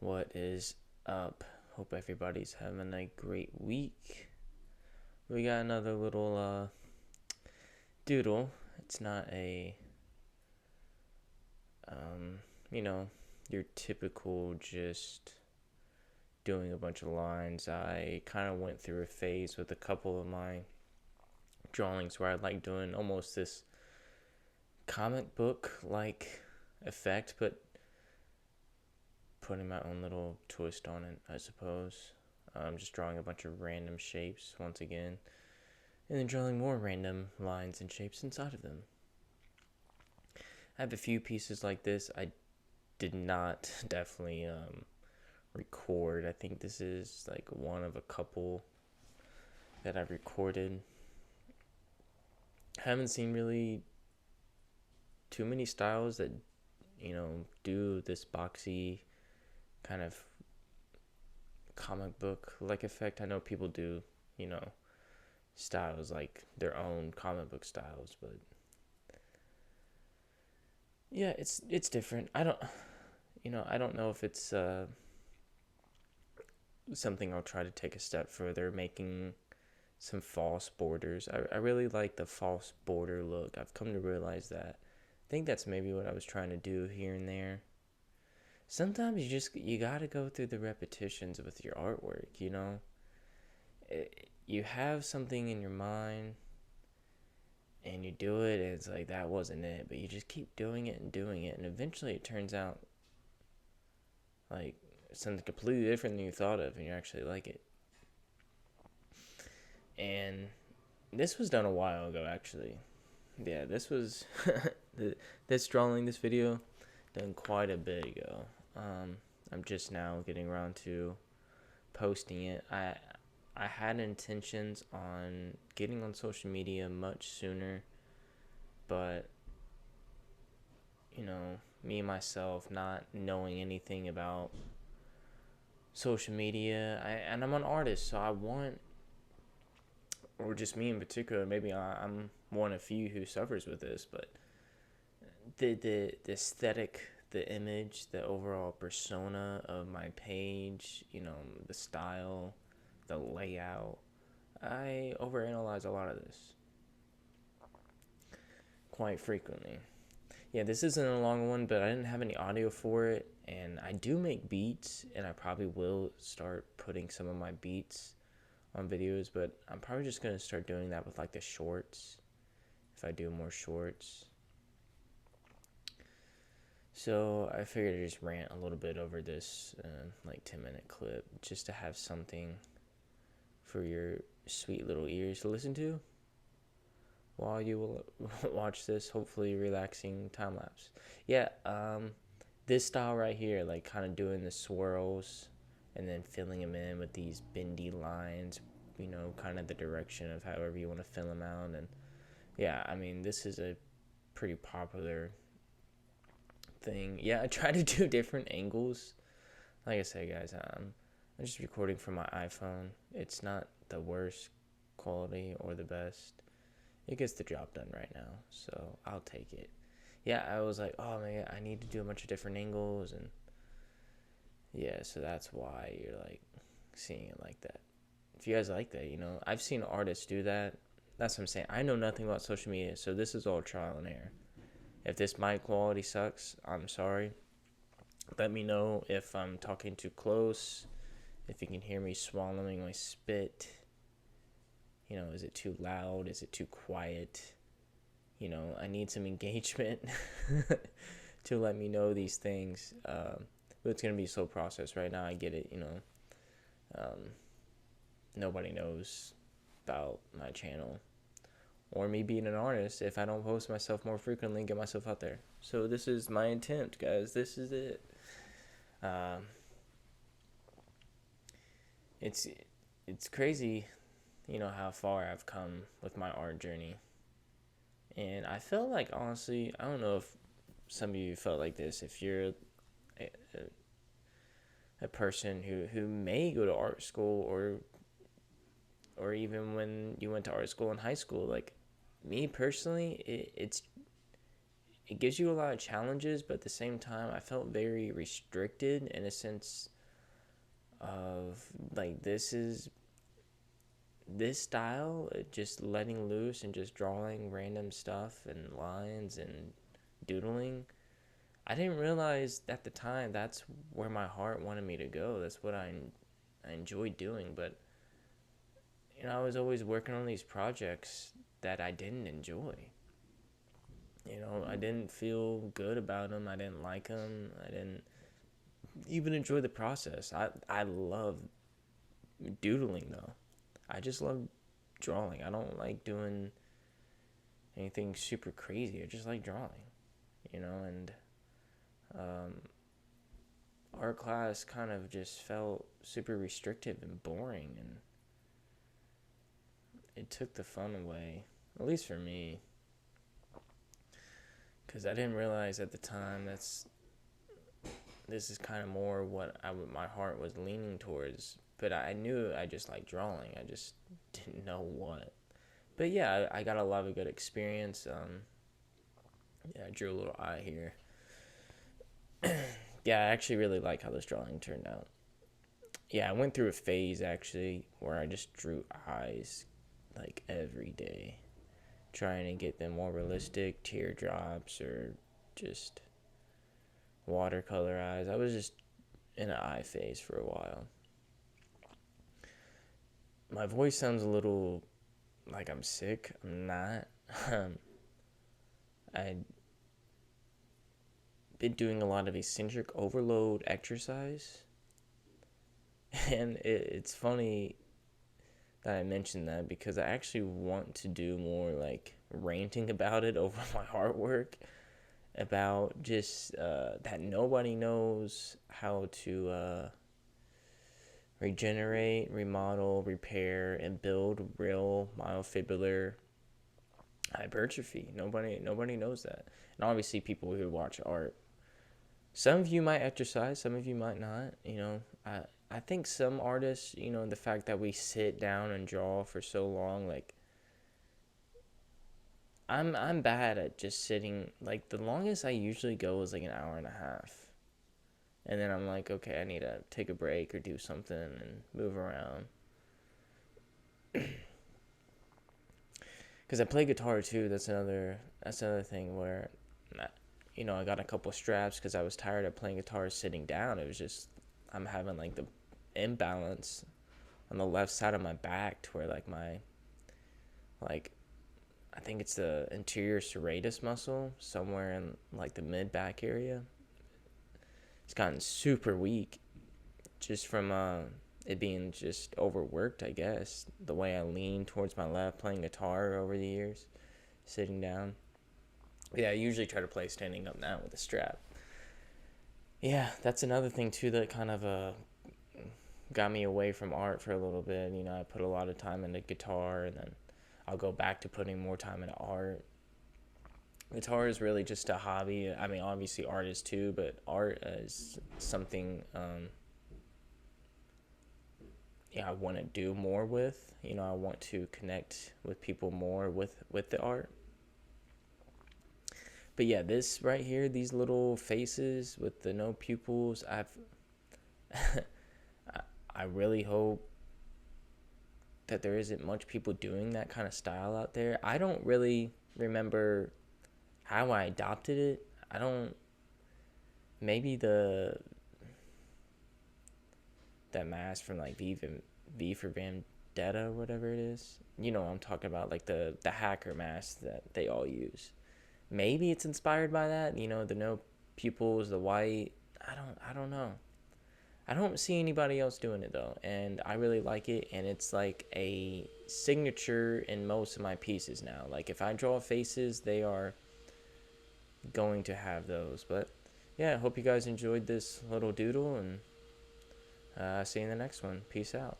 What is up? Hope everybody's having a great week. We got another little doodle. It's not a um, you know, your typical just doing a bunch of lines. I kind of went through a phase with a couple of my drawings where I like doing almost this comic book like effect, but putting my own little twist on it, I suppose. I'm just drawing a bunch of random shapes once again, and then drawing more random lines and shapes inside of them. I have a few pieces like this. I did not definitely record. I think this is like one of a couple that I've recorded. I haven't seen really too many styles that do this boxy kind of comic book like effect. I know people do styles like their own comic book styles, but yeah, it's different. I don't know if it's something I'll try to take a step further, making some false borders. I really like the false border look. I've come to realize that. I think that's maybe what I was trying to do here and there. Sometimes you gotta go through the repetitions with your artwork. You have something in your mind and you do it, and it's like that wasn't it, but you just keep doing it and doing it, and eventually it turns out like something completely different than you thought of, and you actually like it. And this was done a while ago, actually. Yeah, this was this drawing, this video, done quite a bit ago. I'm just now getting around to posting it. I had intentions on getting on social media much sooner, but me myself not knowing anything about social media, and I'm an artist, so I want, or just me in particular, maybe I'm one of few who suffers with this, but the aesthetic, the image, the overall persona of my page, the style, the layout, I overanalyze a lot of this quite frequently. Yeah, this isn't a long one, but I didn't have any audio for it, and I do make beats, and I probably will start putting some of my beats on videos, but I'm probably just going to start doing that with like the shorts, if I do more shorts. So I figured I'd just rant a little bit over this like 10-minute clip just to have something for your sweet little ears to listen to while you will watch this hopefully relaxing time lapse. Yeah, this style right here, like kind of doing the swirls and then filling them in with these bendy lines, kind of the direction of however you want to fill them out. And yeah, I mean, this is a pretty popular thing. Yeah, I try to do different angles. Like I said, guys, I'm just recording from my iPhone. It's not the worst quality or the best. It gets the job done right now, so I'll take it. Yeah, I was like, oh man, I need to do a bunch of different angles, and yeah, so that's why you're like seeing it like that. If you guys like that, I've seen artists do that. That's what I'm saying. I know nothing about social media, so this is all trial and error. If this mic quality sucks, I'm sorry. Let me know if I'm talking too close, if you can hear me swallowing my spit. Is it too loud? Is it too quiet? I need some engagement to let me know these things. But it's going to be a slow process. Right now, I get it, nobody knows about my channel or me being an artist if I don't post myself more frequently and get myself out there. So this is my attempt, guys. This is it. It's crazy, how far I've come with my art journey. And I felt like, honestly, I don't know if some of you felt like this. If you're a person who may go to art school, or even when you went to art school in high school, like me personally, it gives you a lot of challenges, but at the same time, I felt very restricted in a sense of like this style, just letting loose and just drawing random stuff and lines and doodling. I didn't realize at the time that's where my heart wanted me to go. That's what I enjoyed doing, but I was always working on these projects that I didn't enjoy. I didn't feel good about them. I didn't like them. I didn't even enjoy the process. I love doodling though. I just love drawing. I don't like doing anything super crazy. I just like drawing, and um, art class kind of just felt super restrictive and boring, and it took the fun away, at least for me, because I didn't realize at the time this is kind of more what my heart was leaning towards. But I knew I just liked drawing. I just didn't know what. But yeah, I got a lot of good experience. Yeah, I drew a little eye here. Yeah, I actually really like how this drawing turned out. Yeah, I went through a phase actually where I just drew eyes like every day, trying to get them more realistic, teardrops or just watercolor eyes. I was just in an eye phase for a while. My voice sounds a little like I'm sick. I'm not. I've been doing a lot of eccentric overload exercise. And it's funny that I mentioned that because I actually want to do more like ranting about it over my artwork, about just that nobody knows how to regenerate, remodel, repair, and build real myofibrillar hypertrophy. Nobody knows that. And obviously people who watch art, some of you might exercise, some of you might not. I think some artists, the fact that we sit down and draw for so long, like I'm bad at just sitting. Like the longest I usually go is like an hour and a half. And then I'm like, okay, I need to take a break or do something and move around. Because I play guitar too. That's another thing where, I got a couple straps because I was tired of playing guitar sitting down. It was just I'm having like the imbalance on the left side of my back to where like I think it's the anterior serratus muscle somewhere in like the mid back area. It's gotten super weak just from it being just overworked, I guess. The way I lean towards my left playing guitar over the years, sitting down. Yeah, I usually try to play standing up now with a strap. Yeah, that's another thing too that kind of got me away from art for a little bit. I put a lot of time into guitar, and then I'll go back to putting more time into art. Guitar is really just a hobby. I mean, obviously art is too, but art is something I want to do more with. I want to connect with people more with the art. But yeah, this right here, these little faces with the no pupils, I really hope that there isn't much people doing that kind of style out there. I don't really remember how I adopted it. I don't. Maybe that mask from like V for Vendetta or whatever it is. I'm talking about, like the hacker mask that they all use. Maybe it's inspired by that. The no pupils, the white. I don't know. I don't see anybody else doing it though, and I really like it, and it's like a signature in most of my pieces now. Like if I draw faces, they are going to have those. But yeah, I hope you guys enjoyed this little doodle, and see you in the next one. Peace out.